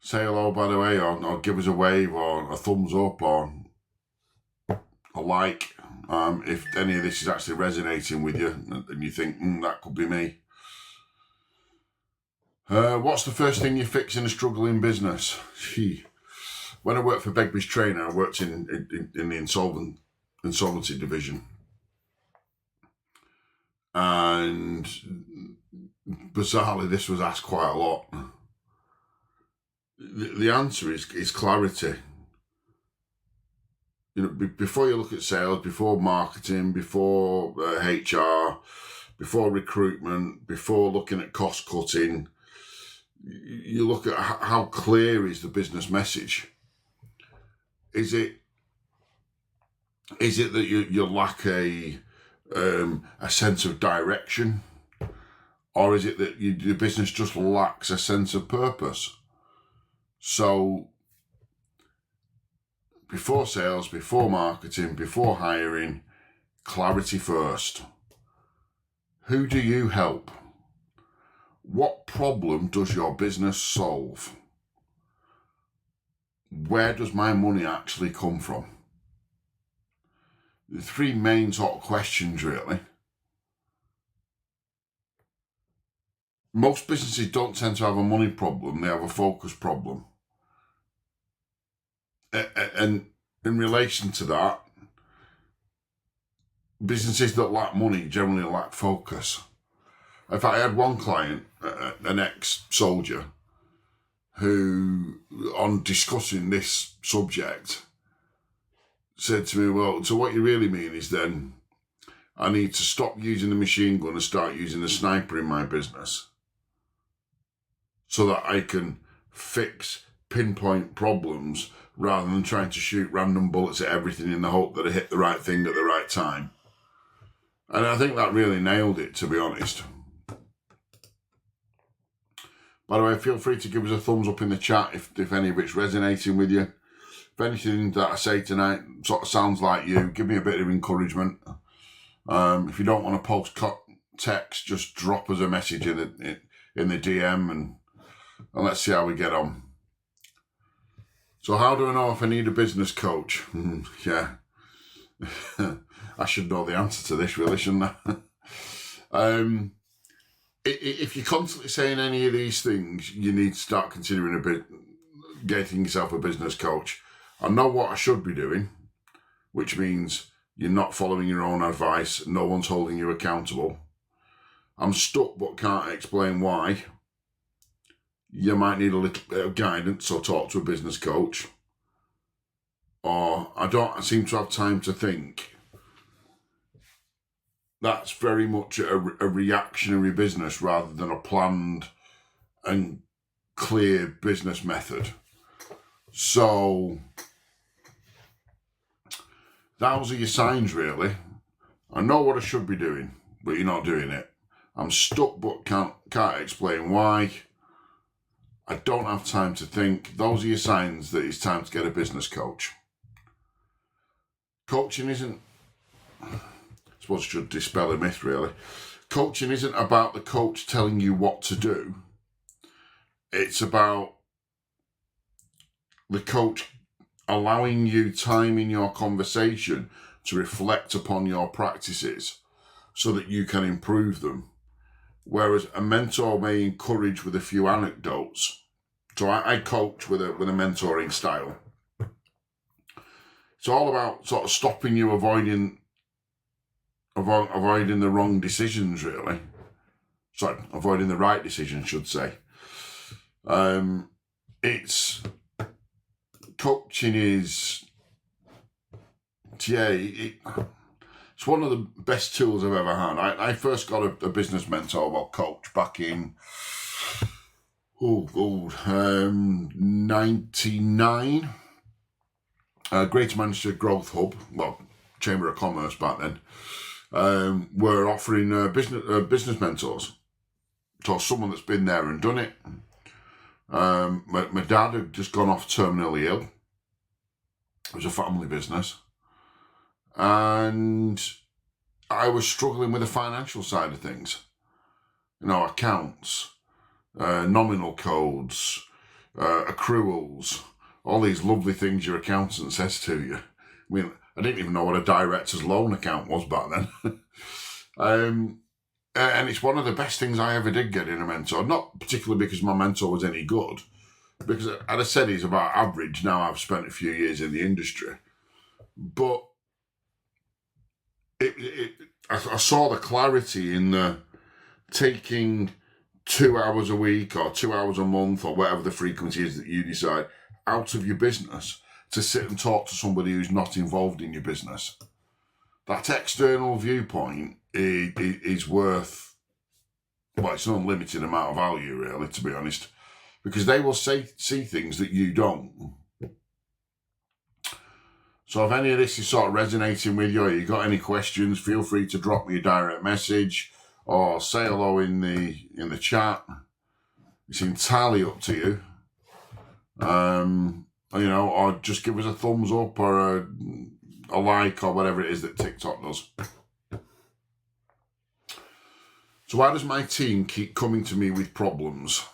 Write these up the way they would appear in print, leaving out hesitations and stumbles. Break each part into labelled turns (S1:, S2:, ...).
S1: say hello by the way, or give us a wave, or a thumbs up, or a like, if any of this is actually resonating with you and you think, that could be me. What's the first thing you fix in a struggling business? When I worked for Begbie's Trainer, I worked in the insolvency division. And bizarrely, this was asked quite a lot. The answer is clarity. Before you look at sales, before marketing, before HR, before recruitment, before looking at cost cutting, you look at how clear is the business message. Is it that you lack a sense of direction, or is it that your business just lacks a sense of purpose? So before sales, before marketing, before hiring, clarity first. Who do you help? What problem does your business solve? Where does my money actually come from? The three main sort of questions, really. Most businesses don't tend to have a money problem, they have a focus problem. And in relation to that, businesses that lack money generally lack focus. In fact, I had one client, an ex-soldier, who, on discussing this subject, said to me, well, so what you really mean is then I need to stop using the machine gun and start using the sniper in my business so that I can fix pinpoint problems rather than trying to shoot random bullets at everything in the hope that I hit the right thing at the right time. And I think that really nailed it, to be honest. By the way, feel free to give us a thumbs up in the chat if any of it's resonating with you. If anything that I say tonight sort of sounds like you, give me a bit of encouragement. If you don't want to post text, just drop us a message in the DM and let's see how we get on. So how do I know if I need a business coach? Yeah, I should know the answer to this, really, shouldn't I? If you're constantly saying any of these things, you need to start considering getting yourself a business coach. I know what I should be doing, which means you're not following your own advice. No one's holding you accountable. I'm stuck but can't explain why. You might need a little bit of guidance, so talk to a business coach. Or I don't seem to have time to think. That's very much a reactionary business rather than a planned and clear business method. So those are your signs, really. I know what I should be doing, but you're not doing it. I'm stuck but can't explain why. I don't have time to think. Those are your signs that it's time to get a business coach. Coaching isn't, I suppose I should dispel a myth, really. Coaching isn't about the coach telling you what to do. It's about the coach allowing you time in your conversation to reflect upon your practices so that you can improve them. Whereas a mentor may encourage with a few anecdotes. So I coach with a mentoring style. It's all about sort of stopping you avoiding the wrong decisions, really. Sorry, avoiding the right decisions, should say. Coaching is, it's one of the best tools I've ever had. I first got a business mentor, coach, back in 99. Greater Manchester Growth Hub, Chamber of Commerce back then, were offering business mentors. So someone that's been there and done it. My dad had just gone off terminally ill. It was a family business. And I was struggling with the financial side of things. Accounts, nominal codes, accruals, all these lovely things your accountant says to you. I mean, I didn't even know what a director's loan account was back then. And it's one of the best things I ever did get in a mentor, not particularly because my mentor was any good, because as I said, he's about average. Now I've spent a few years in the industry, but I saw the clarity in the taking 2 hours a week or 2 hours a month or whatever the frequency is that you decide out of your business to sit and talk to somebody who's not involved in your business. That external viewpoint is worth, well, it's an unlimited amount of value, really, to be honest, because they will see things that you don't. So if any of this is sort of resonating with you, or you got any questions, feel free to drop me a direct message or say hello in the chat. It's entirely up to you. Or just give us a thumbs up or a like or whatever it is that TikTok does. So why does my team keep coming to me with problems?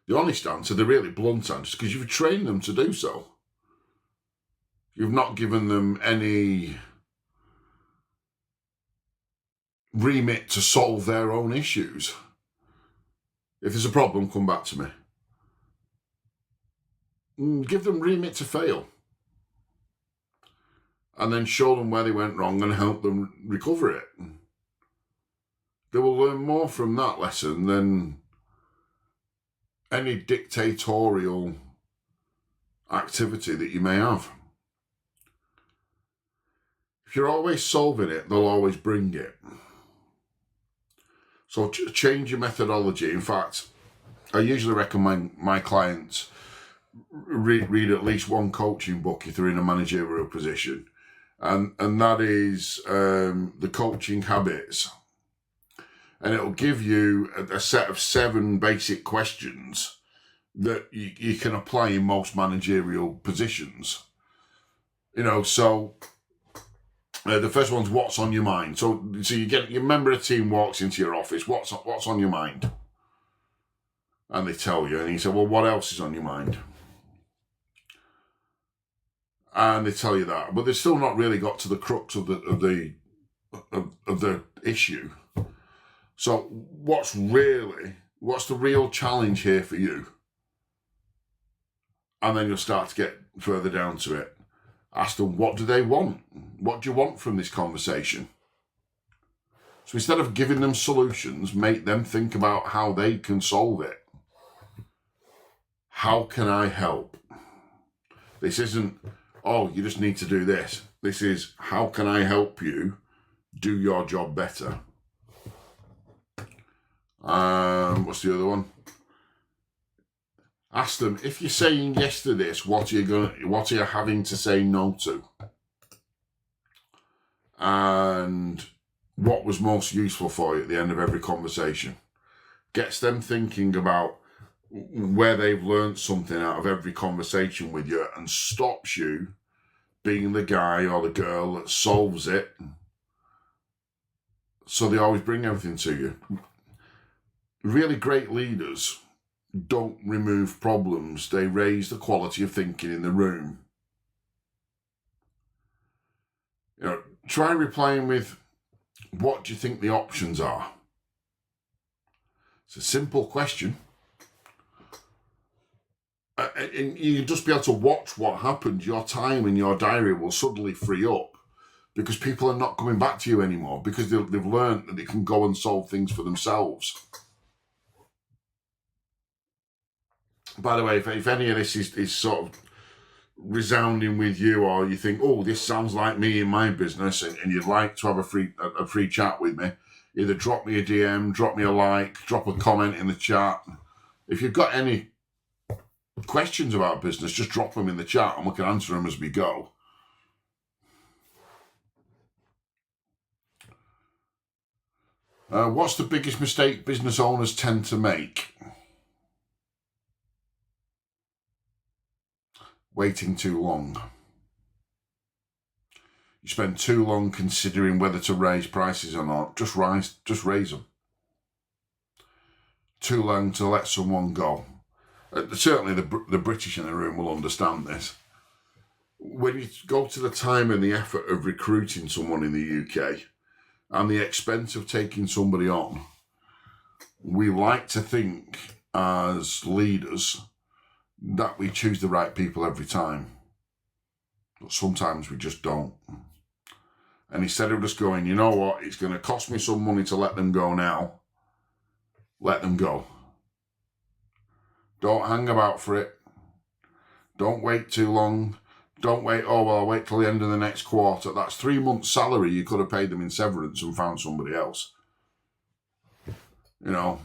S1: The honest answer, the really blunt answer, is because you've trained them to do so. You've not given them any remit to solve their own issues. If there's a problem, come back to me. Give them remit to fail. And then show them where they went wrong and help them recover it. They will learn more from that lesson than any dictatorial activity that you may have. If you're always solving it, they'll always bring it. So change your methodology. In fact, I usually recommend my clients read at least one coaching book if they're in a managerial position. And that is The Coaching Habits. And it'll give you a set of 7 basic questions that you can apply in most managerial positions. So the first one's what's on your mind. So your member of the team walks into your office. What's on your mind? And they tell you, and you say, well, what else is on your mind? And they tell you that, but they've still not really got to the crux of the issue. So what's the real challenge here for you? And then you'll start to get further down to it. Ask them, what do they want? What do you want from this conversation? So instead of giving them solutions, make them think about how they can solve it. How can I help? This isn't, oh, you just need to do this. This is, how can I help you do your job better? What's the other one? Ask them, if you're saying yes to this, what are you having to say no to? And what was most useful for you at the end of every conversation? Gets them thinking about where they've learned something out of every conversation with you and stops you being the guy or the girl that solves it. So they always bring everything to you. Really great leaders don't remove problems. They raise the quality of thinking in the room. Try replying with, what do you think the options are? It's a simple question. And you just be able to watch what happens. Your time and your diary will suddenly free up because people are not coming back to you anymore because they've learned that they can go and solve things for themselves. By the way, if any of this is sort of resounding with you, or you think, oh, this sounds like me in my business, and you'd like to have a free chat with me, either drop me a DM, drop me a like, drop a comment in the chat. If you've got any questions about business, just drop them in the chat and we can answer them as we go. What's the biggest mistake business owners tend to make? Waiting too long. You spend too long considering whether to raise prices or not. Just raise them. Too long to let someone go. certainly the British in the room will understand this. When you go to the time and the effort of recruiting someone in the UK and the expense of taking somebody on, we like to think as leaders that we choose the right people every time. But sometimes we just don't. And instead of just going, you know what, it's going to cost me some money to let them go now, let them go. Don't hang about for it. Don't wait too long. Don't wait, oh, well, I'll wait till the end of the next quarter. That's 3 months' salary you could have paid them in severance and found somebody else. You know,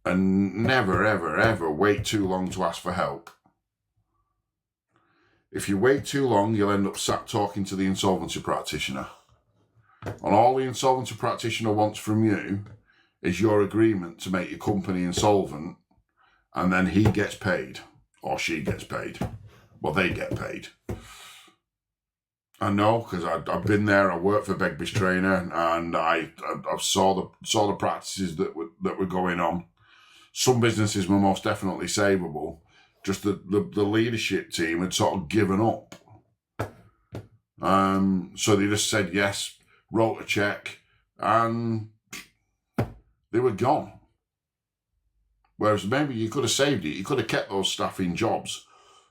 S1: and never, ever, ever wait too long to ask for help. If you wait too long, you'll end up sat talking to the insolvency practitioner. And all the insolvency practitioner wants from you is your agreement to make your company insolvent, and then he gets paid, or she gets paid. Well, they get paid. I know, because I've been there. I worked for Begbies Trainer, and I saw the practices that were going on. Some businesses were most definitely savable. Just the leadership team had sort of given up. So they just said yes, wrote a check, and they were gone. Whereas maybe you could have saved it. You could have kept those staff in jobs.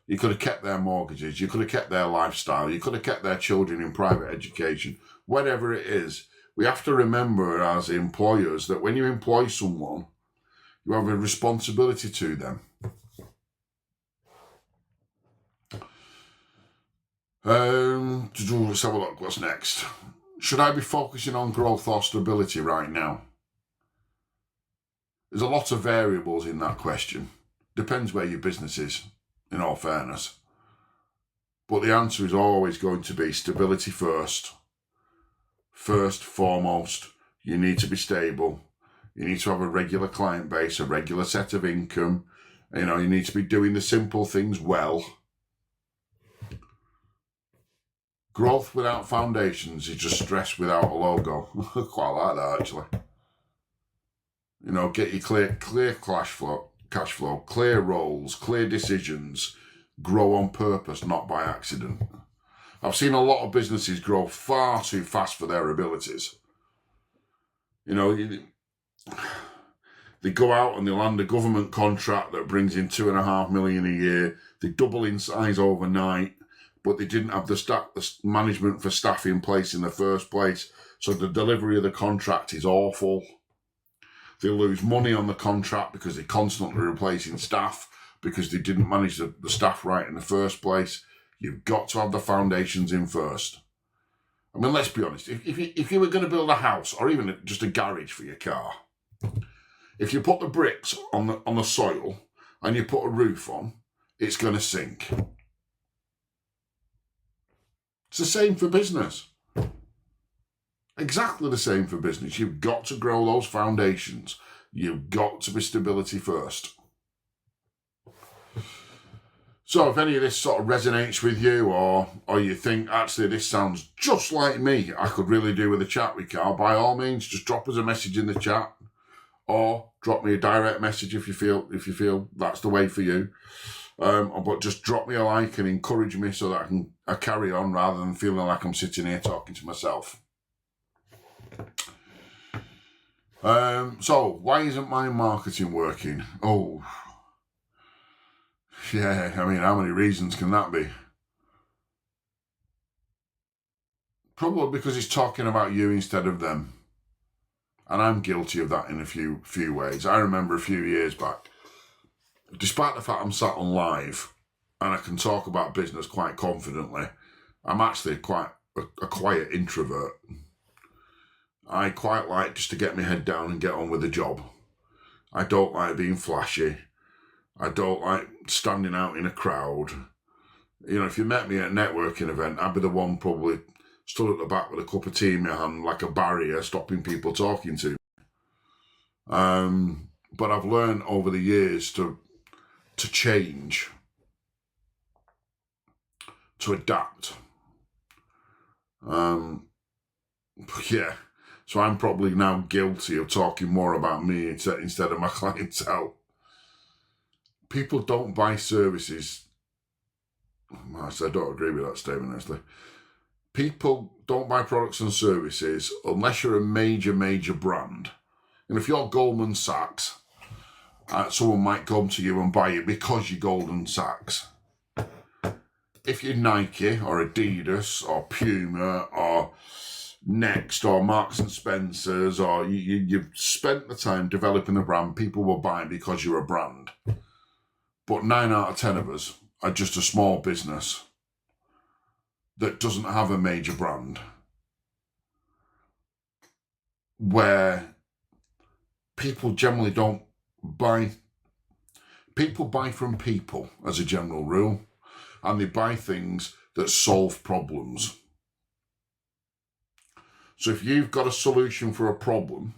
S1: You could have kept their mortgages. You could have kept their lifestyle. You could have kept their children in private education. Whatever it is, we have to remember as employers that when you employ someone, you have a responsibility to them. Let's have a look. What's next? Should I be focusing on growth or stability right now? There's a lot of variables in that question. Depends where your business is, in all fairness. But the answer is always going to be stability first. First, foremost, you need to be stable. You need to have a regular client base, a regular set of income. You know, you need to be doing the simple things well. Growth without foundations is just stress without a logo. Quite like that, actually. You know, get your clear cash flow, clear roles, clear decisions. Grow on purpose, not by accident. I've seen a lot of businesses grow far too fast for their abilities. You know, they go out and they land a government contract that brings in $2.5 million a year. They double in size overnight, but they didn't have the management for staff in place in the first place. So the delivery of the contract is awful. They lose money on the contract because they're constantly replacing staff because they didn't manage the staff right in the first place. You've got to have the foundations in first. I mean, let's be honest. If you were going to build a house or even just a garage for your car, if you put the bricks on the soil and you put a roof on, it's going to sink. It's the same for business. Exactly the same for business. You've got to grow those foundations. You've got to be stability first. So if any of this sort of resonates with you or you think, actually, this sounds just like me, I could really do with a chat with Carl, by all means, just drop us a message in the chat or drop me a direct message if you feel that's the way for you. But just drop me a like and encourage me so that I carry on rather than feeling like I'm sitting here talking to myself. So why isn't my marketing working? Oh, yeah, I mean, how many reasons can that be? Probably because it's talking about you instead of them. And I'm guilty of that in a few ways. I remember a few years back, despite the fact I'm sat on live and I can talk about business quite confidently, I'm actually quite a quiet introvert. I quite like just to get my head down and get on with the job. I don't like being flashy. I don't like standing out in a crowd. You know, if you met me at a networking event, I'd be the one probably stood at the back with a cup of tea in my hand like a barrier stopping people talking to me. But I've learned over the years to change, to adapt. Yeah. So I'm probably now guilty of talking more about me instead of my clientele. people don't buy services. I don't agree with that statement, actually. People don't buy products and services unless you're a major brand. And if you're Goldman Sachs, someone might come to you and buy it because you're Goldman Sachs. If you're Nike or Adidas or Puma or Next or Marks and Spencer's, or you've spent the time developing a brand, people will buy it because you're a brand. But 9 out of 10 of us are just a small business that doesn't have a major brand, where people generally don't buy. People buy from people as a general rule, and they buy things that solve problems. So if you've got a solution for a problem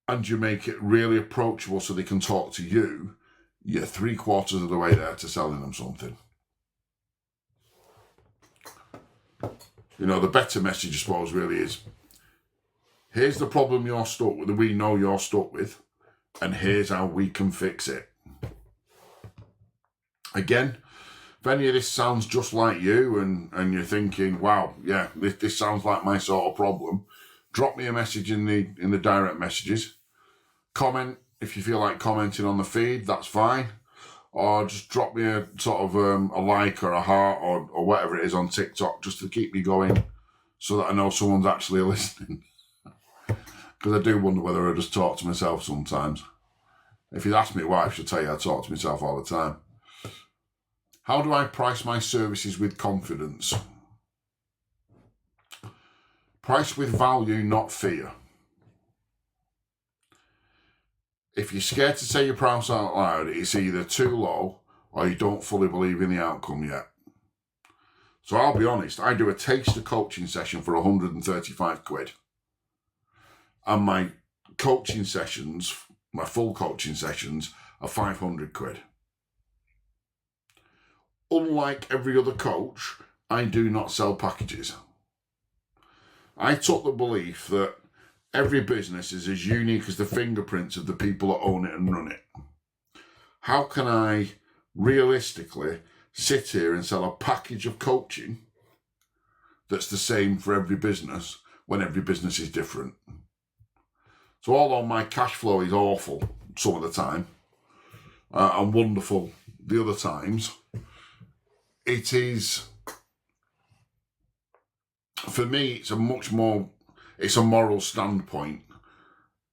S1: and you make it really approachable so they can talk to you, you're 3/4 of the way there to selling them something. You know, the better message, I suppose, really is, here's the problem you're stuck with, that we know you're stuck with, and here's how we can fix it. Again, if any of this sounds just like you and you're thinking, wow, yeah, this sounds like my sort of problem, drop me a message in the direct messages. Comment if you feel like commenting on the feed, that's fine. Or just drop me a sort of a like or a heart or whatever it is on TikTok, just to keep me going, so that I know someone's actually listening. Because I do wonder whether I just talk to myself sometimes. If you'd ask me why, I should tell you I talk to myself all the time. How do I price my services with confidence? Price with value, not fear. If you're scared to say your price out loud, it's either too low or you don't fully believe in the outcome yet. So I'll be honest, I do a taster coaching session for 135 quid. And my coaching sessions, my full coaching sessions, are 500 quid. Unlike every other coach, I do not sell packages. I took the belief that every business is as unique as the fingerprints of the people that own it and run it. How can I realistically sit here and sell a package of coaching that's the same for every business when every business is different? So although my cash flow is awful some of the time and wonderful the other times, it is, for me, it's a moral standpoint.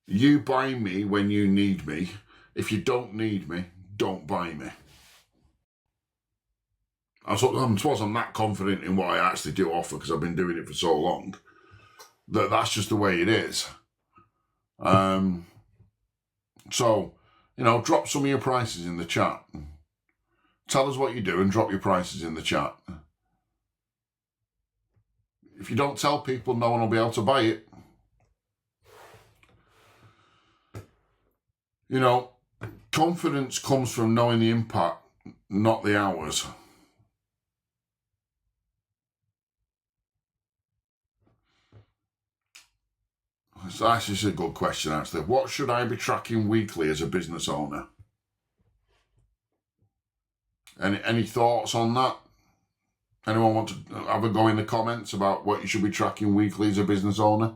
S1: You buy me when you need me. If you don't need me, don't buy me. I suppose I'm that confident in what I actually do offer, because I've been doing it for so long, that's just the way it is. So, drop some of your prices in the chat. Tell us what you do and drop your prices in the chat. If you don't tell people, no one will be able to buy it. Confidence comes from knowing the impact, not the hours. So that's just a good question, actually. What should I be tracking weekly as a business owner? Any thoughts on that? Anyone want to have a go in the comments about what you should be tracking weekly as a business owner?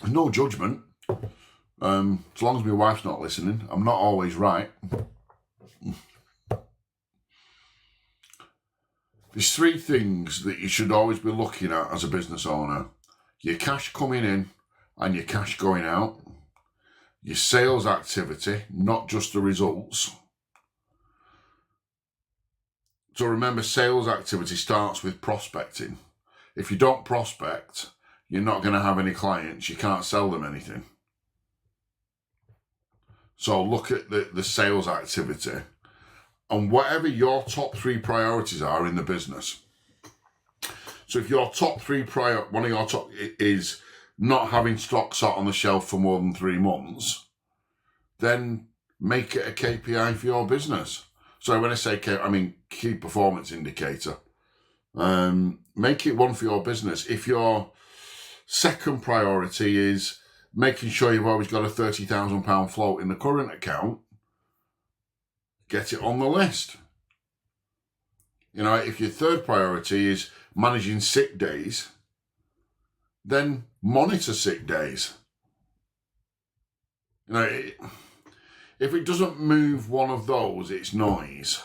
S1: No judgment. As long as my wife's not listening, I'm not always right. There's 3 things that you should always be looking at as a business owner: your cash coming in and your cash going out, your sales activity, not just the results. So remember, sales activity starts with prospecting. If you don't prospect, you're not going to have any clients. You can't sell them anything. So look at the sales activity, and whatever your top 3 priorities are in the business. So if your top 3 one of your top is not having stock sat on the shelf for more than 3 months, then make it a KPI for your business. So when I say I mean key performance indicator. Make it one for your business. If your second priority is making sure you've always got a £30,000 float in the current account, get it on the list. You know, if your third priority is managing sick days, then monitor sick days. You know, if it doesn't move one of those, it's noise.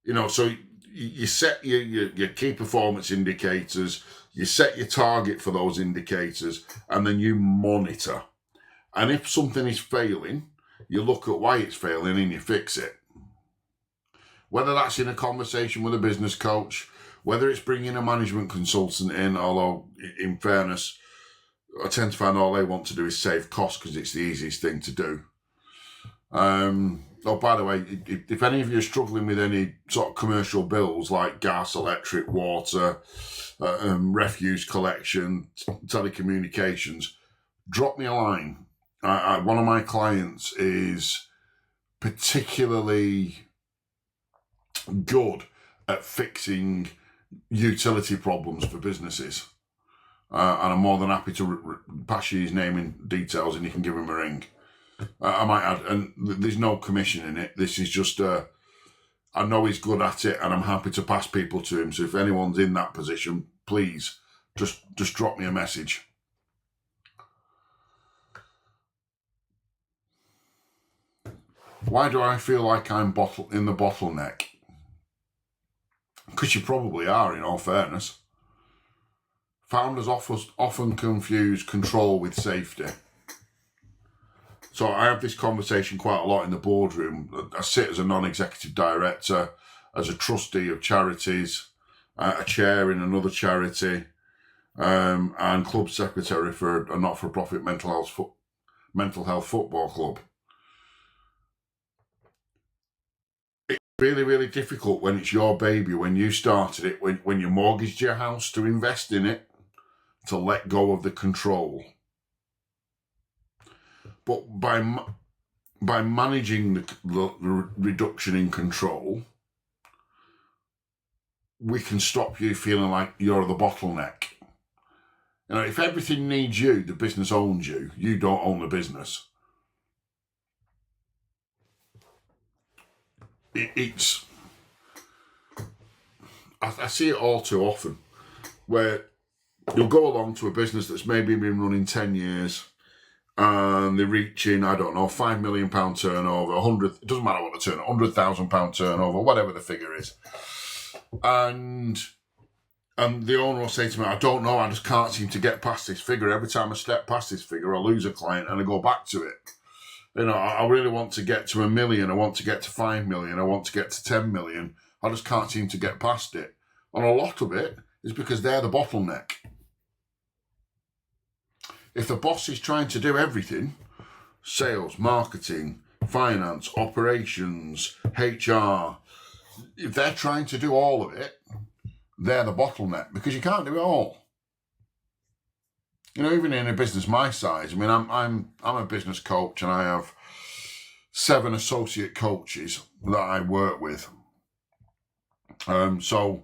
S1: You know, so you set your key performance indicators, you set your target for those indicators, and then you monitor. And if something is failing, you look at why it's failing and you fix it. Whether that's in a conversation with a business coach, whether it's bringing a management consultant in, although in fairness, I tend to find all they want to do is save costs because it's the easiest thing to do. Oh, by the way, if any of you are struggling with any sort of commercial bills like gas, electric, water, refuse collection, telecommunications, drop me a line. One of my clients is particularly good at fixing utility problems for businesses. And I'm more than happy to pass you his name and details and you can give him a ring. I might add, and there's no commission in it. This is just, I know he's good at it and I'm happy to pass people to him. So if anyone's in that position, please just drop me a message. Why do I feel like I'm in the bottleneck? Because you probably are, in all fairness. Founders often confuse control with safety. So I have this conversation quite a lot in the boardroom. I sit as a non-executive director, as a trustee of charities, a chair in another charity, and club secretary for a not-for-profit mental health football club. It's really, really difficult when it's your baby, when you started it, when you mortgaged your house to invest in it, to let go of the control. But by managing the reduction in control, we can stop you feeling like you're the bottleneck. You know, if everything needs you, the business owns you. You don't own the business. I see it all too often, where you'll go along to a business that's maybe been running 10 years, and they're reaching, I don't know, £5 million turnover, 100, it doesn't matter what the turnover, £100,000 turnover, whatever the figure is. And the owner will say to me, I don't know, I just can't seem to get past this figure. Every time I step past this figure, I lose a client and I go back to it. You know, I really want to get to $1 million, I want to get to 5 million, I want to get to 10 million. I just can't seem to get past it. And a lot of it is because they're the bottleneck. If the boss is trying to do everything, sales, marketing, finance, operations, HR, if they're trying to do all of it, they're the bottleneck, because you can't do it all. You know, even in a business my size, I mean, I'm a business coach and I have 7 associate coaches that I work with. So,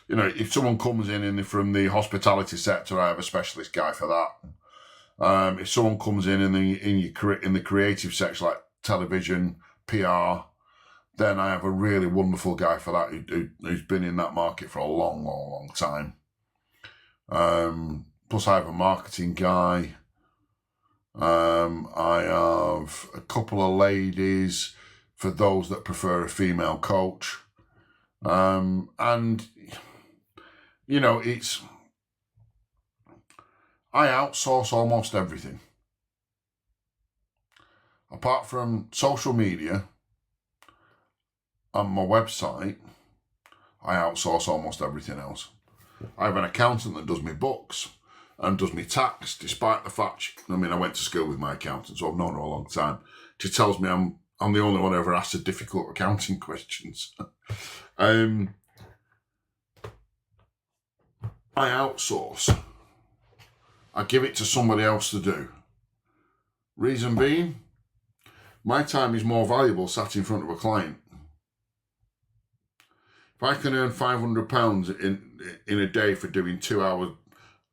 S1: you know, if someone comes in from the hospitality sector, I have a specialist guy for that. If someone comes in the creative sector, like television, PR, then I have a really wonderful guy for that who's been in that market for a long, long, long time. Plus I have a marketing guy. I have a couple of ladies for those that prefer a female coach. And, you know, I outsource almost everything. Apart from social media and my website, I outsource almost everything else. I have an accountant that does my books and does my tax, despite the fact, I mean, I went to school with my accountant, so I've known her a long time. She tells me I'm the only one who ever asked her difficult accounting questions. I outsource. I give it to somebody else to do. Reason being, my time is more valuable sat in front of a client. If I can earn £500 in a day for doing 2 hours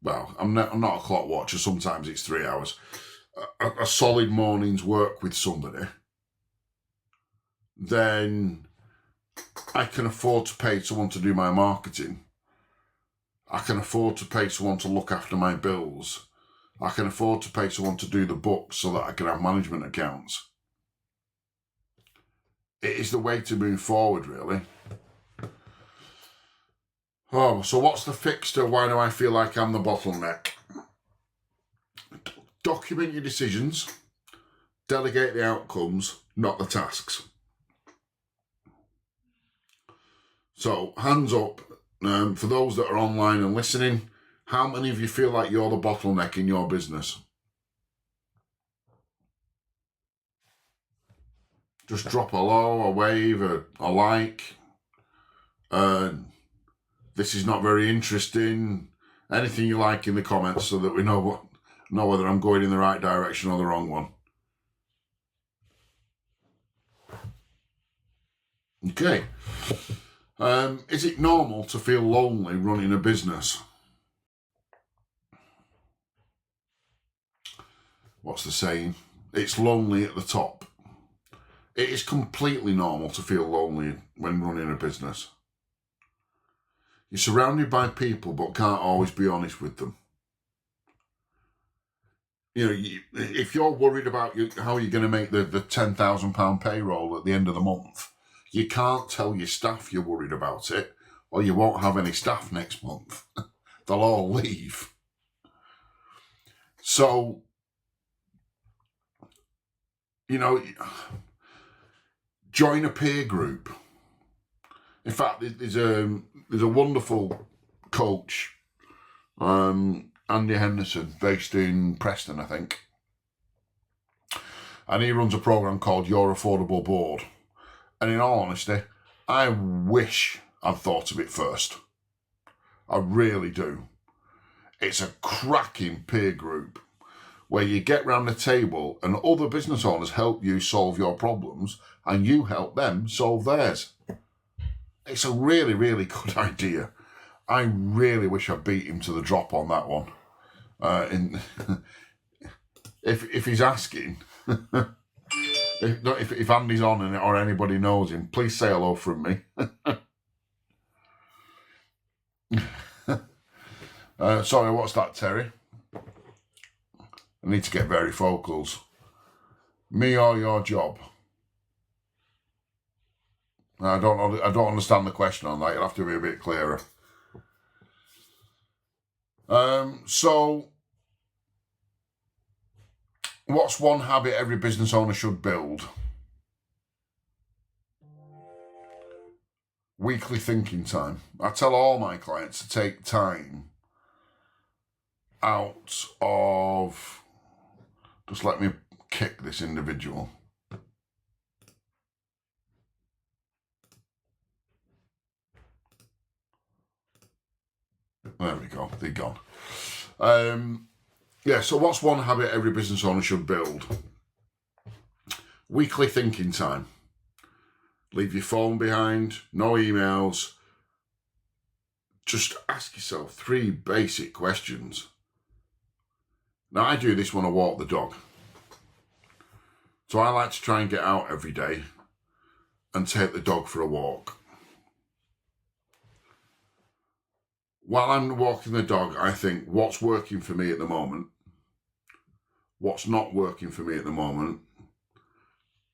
S1: well, I'm not a clock watcher, sometimes it's 3 hours, a solid morning's work with somebody, then I can afford to pay someone to do my marketing. I can afford to pay someone to look after my bills. I can afford to pay someone to do the books so that I can have management accounts. It is the way to move forward, really. Oh, so what's the fix to why do I feel like I'm the bottleneck? Document your decisions, delegate the outcomes, not the tasks. So, hands up, for those that are online and listening, how many of you feel like you're the bottleneck in your business? Just drop a low, a wave, a like. This is not very interesting. Anything you like in the comments so that we know whether I'm going in the right direction or the wrong one. Okay. Is it normal to feel lonely running a business? What's the saying? It's lonely at the top. It is completely normal to feel lonely when running a business. You're surrounded by people but can't always be honest with them. You know, if you're worried about how you're going to make the £10,000 payroll at the end of the month, you can't tell your staff you're worried about it, or you won't have any staff next month. They'll all leave. So, you know, join a peer group. In fact, there's a wonderful coach, Andy Henderson, based in Preston, I think. And he runs a program called Your Affordable Board. And in all honesty, I wish I'd thought of it first. I really do. It's a cracking peer group where you get round the table and other business owners help you solve your problems and you help them solve theirs. It's a really, really good idea. I really wish I beat him to the drop on that one. If he's asking, if Andy's on or anybody knows him, please say hello from me. Sorry, what's that, Terry? I need to get varifocals. Me or your job? I don't understand the question on that. You'll have to be a bit clearer. So, what's one habit every business owner should build? Weekly thinking time. I tell all my clients to take time out of... Just let me kick this individual. There we go, they're gone. Yeah, so what's one habit every business owner should build? Weekly thinking time. Leave your phone behind, no emails. Just ask yourself 3 basic questions. Now, I do this when I walk the dog. So I like to try and get out every day and take the dog for a walk. While I'm walking the dog, I think, what's working for me at the moment? What's not working for me at the moment?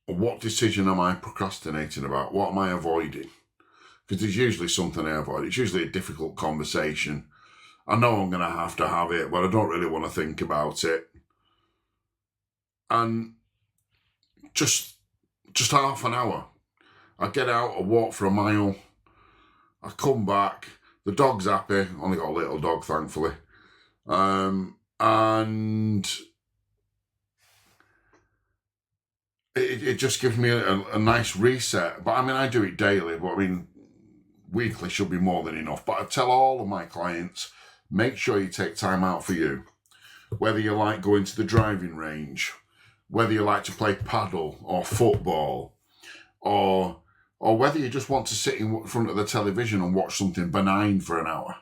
S1: What decision am I procrastinating about? What am I avoiding? Because there's usually something I avoid. It's usually a difficult conversation. I know I'm going to have it, but I don't really want to think about it. And just half an hour. I get out, I walk for a mile, I come back, the dog's happy, only got a little dog, thankfully. And it just gives me a nice reset. But I mean, I do it daily, but I mean, weekly should be more than enough. But I tell all of my clients, make sure you take time out for you. Whether you like going to the driving range, whether you like to play paddle or football, or whether you just want to sit in front of the television and watch something benign for an hour.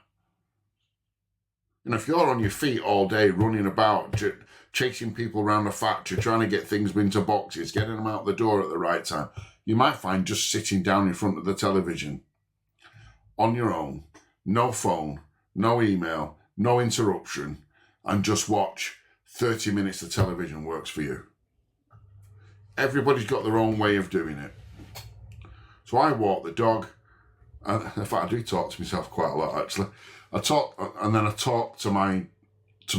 S1: You know, if you're on your feet all day running about, chasing people around the factory, trying to get things into boxes, getting them out the door at the right time, you might find just sitting down in front of the television on your own, no phone, no email, no interruption, and just watch 30 minutes of television works for you. Everybody's got their own way of doing it. So I walk the dog, and in fact I do talk to myself quite a lot actually. I talk to my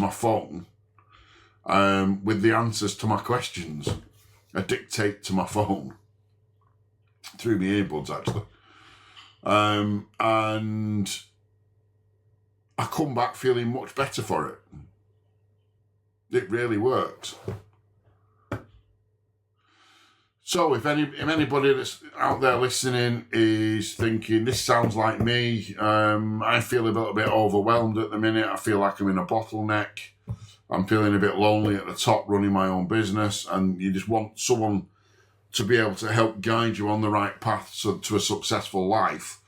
S1: phone with the answers to my questions. I dictate to my phone through my earbuds actually. And I come back feeling much better for it. It really works. So if anybody that's out there listening is thinking, this sounds like me, I feel a little bit overwhelmed at the minute, I feel like I'm in a bottleneck, I'm feeling a bit lonely at the top running my own business, and you just want someone to be able to help guide you on the right path to a successful life,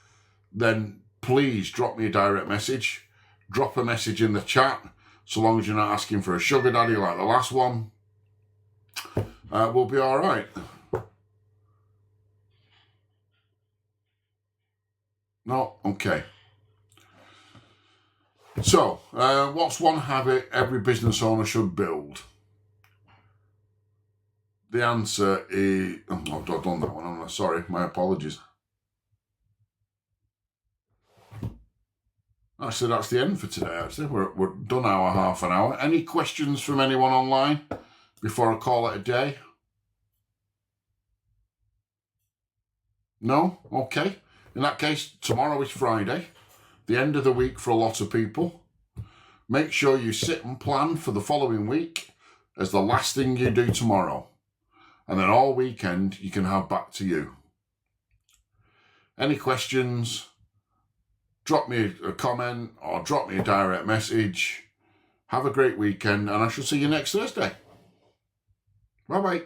S1: then please drop me a direct message. Drop a message in the chat, so long as you're not asking for a sugar daddy like the last one. We'll be all right. No? Okay. So, what's one habit every business owner should build? The answer is... Oh, I've done that one. I'm sorry. My apologies. Actually, that's the end for today, actually. We're done our half an hour. Any questions from anyone online before I call it a day? No? Okay. In that case, tomorrow is Friday, the end of the week for a lot of people. Make sure you sit and plan for the following week as the last thing you do tomorrow. And then all weekend you can have back to you. Any questions? Drop me a comment or drop me a direct message. Have a great weekend, and I shall see you next Thursday. Bye-bye.